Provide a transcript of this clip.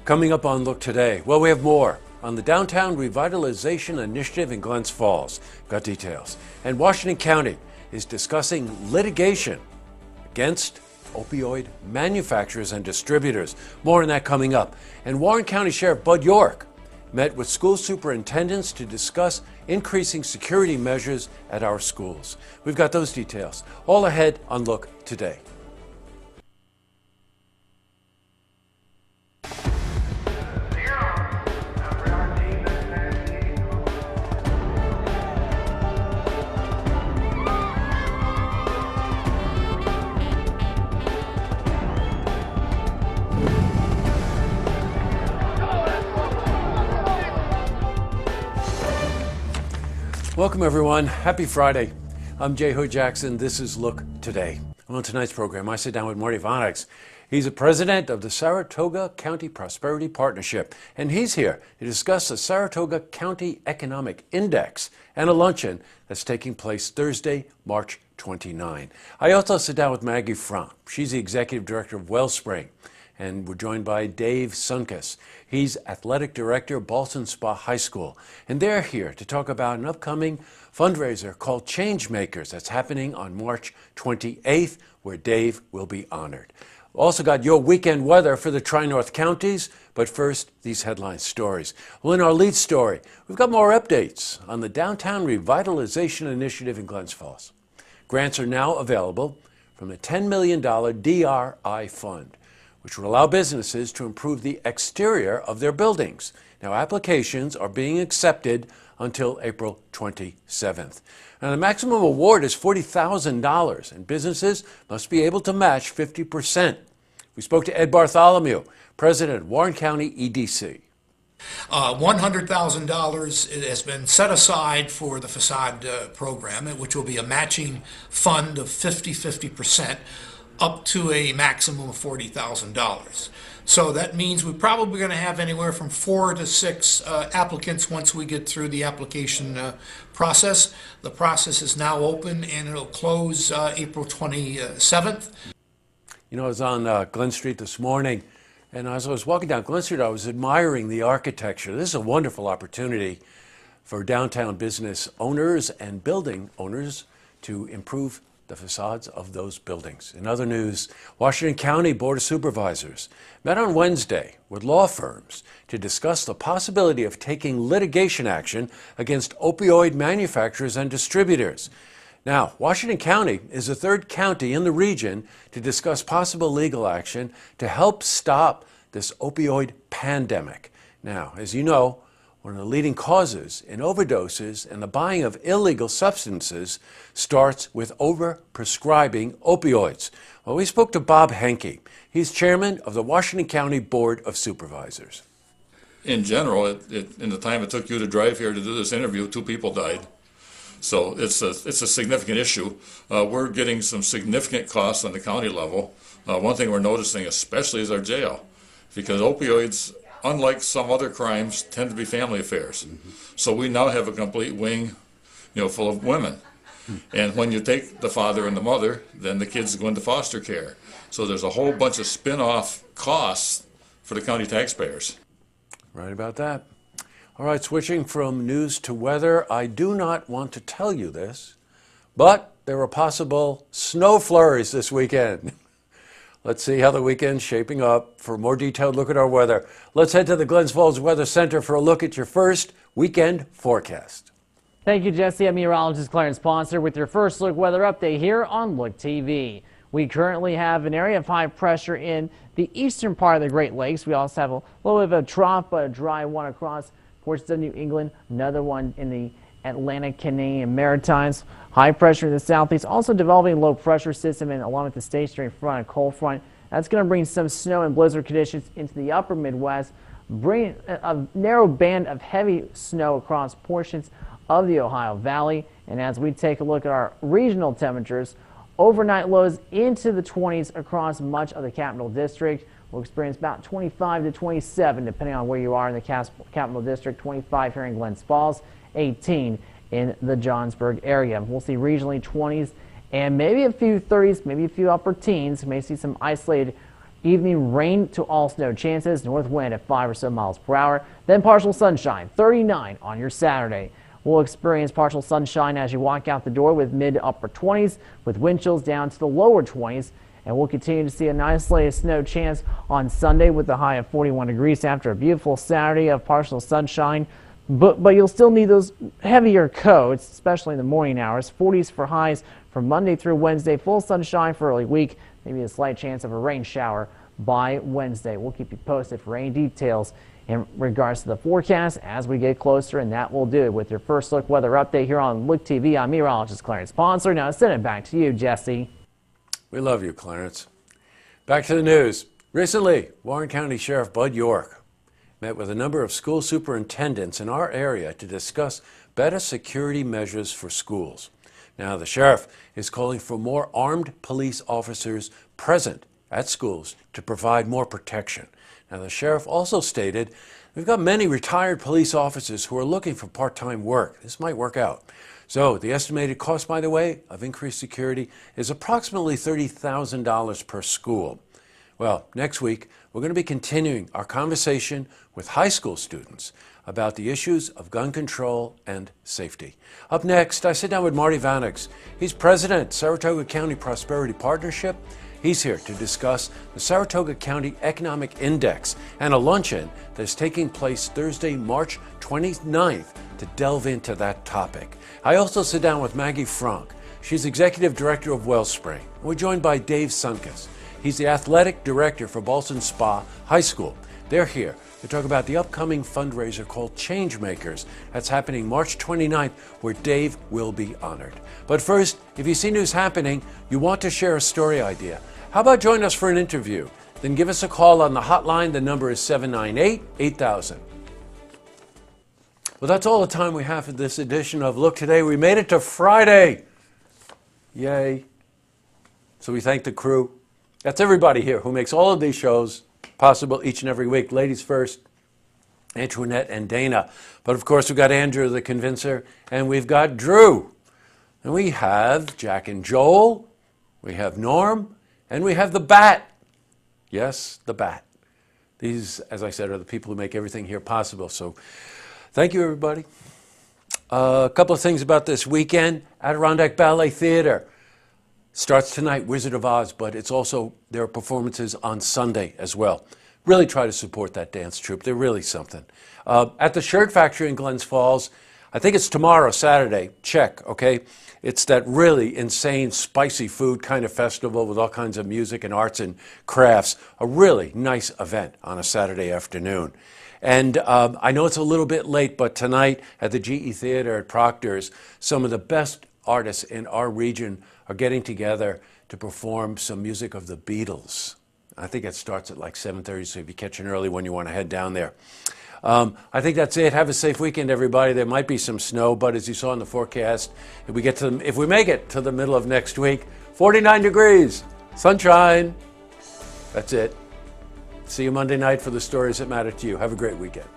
Coming up on Look Today, well, we have more on the Downtown Revitalization Initiative in Glens Falls. Got details. And Washington County is discussing litigation against opioid manufacturers and distributors. More on that coming up. And Warren County Sheriff Bud York met with school superintendents to discuss increasing security measures at our schools. We've got those details all ahead on Look Today. Welcome, everyone. Happy Friday. I'm Jay Hood Jackson. This is Look Today. On tonight's program, I sit down with Marty Vonnex. He's the president of the Saratoga County Prosperity Partnership, and he's here to discuss the Saratoga County Economic Index and a luncheon that's taking place Thursday, March 29. I also sit down with Maggie Frank. She's the executive director of Wellspring. And we're joined by Dave Sunkus. He's athletic director of Ballston Spa High School. And they're here to talk about an upcoming fundraiser called Changemakers that's happening on March 28th, where Dave will be honored. Also got your weekend weather for the Tri-North counties, but first, these headline stories. Well, in our lead story, we've got more updates on the Downtown Revitalization Initiative in Glens Falls. Grants are now available from the $10 million DRI fund, which will allow businesses to improve the exterior of their buildings. Now, applications are being accepted until April 27th. Now, the maximum award is $40,000, and businesses must be able to match 50%. We spoke to Ed Bartholomew, president of Warren County EDC. $100,000 has been set aside for the facade program, which will be a matching fund of 50% up to a maximum of $40,000. So that means we're probably going to have anywhere from 4 to 6 applicants once we get through the application process. The process is now open and it'll close April 27th. You know, I was on Glen Street this morning, and as I was walking down Glen Street, I was admiring the architecture. This is a wonderful opportunity for downtown business owners and building owners to improve the facades of those buildings. In other news, Washington County Board of Supervisors met on Wednesday with law firms to discuss the possibility of taking litigation action against opioid manufacturers and distributors. Now, Washington County is the third county in the region to discuss possible legal action to help stop this opioid pandemic. Now, as you know, one of the leading causes in overdoses and the buying of illegal substances starts with overprescribing opioids. Well, we spoke to Bob Henke. He's chairman of the Washington County Board of Supervisors. In general, in the time it took you to drive here to do this interview, 2 people died. So it's a significant issue. We're getting some significant costs on the county level. One thing we're noticing especially is our jail, because opioids, unlike some other crimes, tend to be family affairs. So we now have a complete wing, full of women. And when you take the father and the mother, then the kids go into foster care. So there's a whole bunch of spin-off costs for the county taxpayers. Right about that. All right, switching from news to weather, I do not want to tell you this, but there are possible snow flurries this weekend. Let's see how the weekend's shaping up. For a more detailed look at our weather, let's head to the Glens Falls Weather Center for a look at your first weekend forecast. Thank you, Jesse. I'm meteorologist Clarence Ponser with your first look weather update here on Look TV. We currently have an area of high pressure in the eastern part of the Great Lakes. We also have a little bit of a trough, but a dry one across portions of New England, another one in the Atlantic, Canadian Maritimes. High pressure in the southeast, also developing a low pressure system and along with the stationary front and cold front. That's going to bring some snow and blizzard conditions into the upper Midwest, bringing a narrow band of heavy snow across portions of the Ohio Valley. And as we take a look at our regional temperatures, overnight lows into the 20s across much of the Capital District. We'll experience about 25 to 27 depending on where you are in the Capital District, 25 here in Glens Falls, 18 in the Johnsburg area. We'll see regionally 20s and maybe a few 30s, maybe a few upper teens. We may see some isolated Evening rain to all snow chances, north wind at 5 or so miles per hour. Then partial sunshine, 39 on your Saturday. We'll experience partial sunshine as you walk out the door with mid to upper 20s, with wind chills down to the lower 20s. And we'll continue to see an isolated snow chance on Sunday with a high of 41 degrees after a beautiful Saturday of partial sunshine. But you'll still need those heavier coats, especially in the morning hours. 40s for highs from Monday through Wednesday. Full sunshine for early week. Maybe a slight chance of a rain shower by Wednesday. We'll keep you posted for any details in regards to the forecast as we get closer, and that will do it with your first look weather update here on Look TV. I'm meteorologist Clarence Ponsler. Now send it back to you, Jesse. We love you, Clarence. Back to the news. Recently, Warren County Sheriff Bud York met with a number of school superintendents in our area to discuss better security measures for schools. Now, the sheriff is calling for more armed police officers present at schools to provide more protection. Now, the sheriff also stated, we've got many retired police officers who are looking for part-time work. This might work out. So, the estimated cost, by the way, of increased security is approximately $30,000 per school. Well, next week, we're going to be continuing our conversation with high school students about the issues of gun control and safety. Up next, I sit down with Marty Vanix. He's president, Saratoga County Prosperity Partnership. He's here to discuss the Saratoga County Economic Index and a luncheon that's taking place Thursday, March 29th to delve into that topic. I also sit down with Maggie Frank. She's executive director of Wellspring. We're joined by Dave Sunkus. He's the athletic director for Ballston Spa High School. They're here to talk about the upcoming fundraiser called Changemakers. That's happening March 29th, where Dave will be honored. But first, if you see news happening, you want to share a story idea, how about join us for an interview? Then give us a call on the hotline. The number is 798-8000. Well, that's all the time we have for this edition of Look Today. We made it to Friday. Yay. So we thank the crew. That's everybody here who makes all of these shows possible each and every week. Ladies first, Antoinette and Dana. But of course, we've got Andrew the Convincer, and we've got Drew. And we have Jack and Joel, we have Norm, and we have the Bat. Yes, the Bat. These, as I said, are the people who make everything here possible. So thank you, everybody. A couple of things about this weekend. Adirondack Ballet Theater starts tonight, Wizard of Oz, but it's also, there are performances on Sunday as well. Really try to support that dance troupe. They're really something. At the Shirt Factory in Glens Falls, I think it's tomorrow, Saturday. Check, okay? It's that really insane, spicy food kind of festival with all kinds of music and arts and crafts. A really nice event on a Saturday afternoon. And I know it's a little bit late, but tonight at the GE Theater at Proctor's, some of the best artists in our region are getting together to perform some music of the Beatles. I think it starts at like 7:30, so if you catch an early one, you want to head down there. I think that's it. Have a safe weekend, everybody. There might be some snow, but as you saw in the forecast, if we make it to the middle of next week, 49 degrees, sunshine. That's it. See you Monday night for the stories that matter to you. Have a great weekend.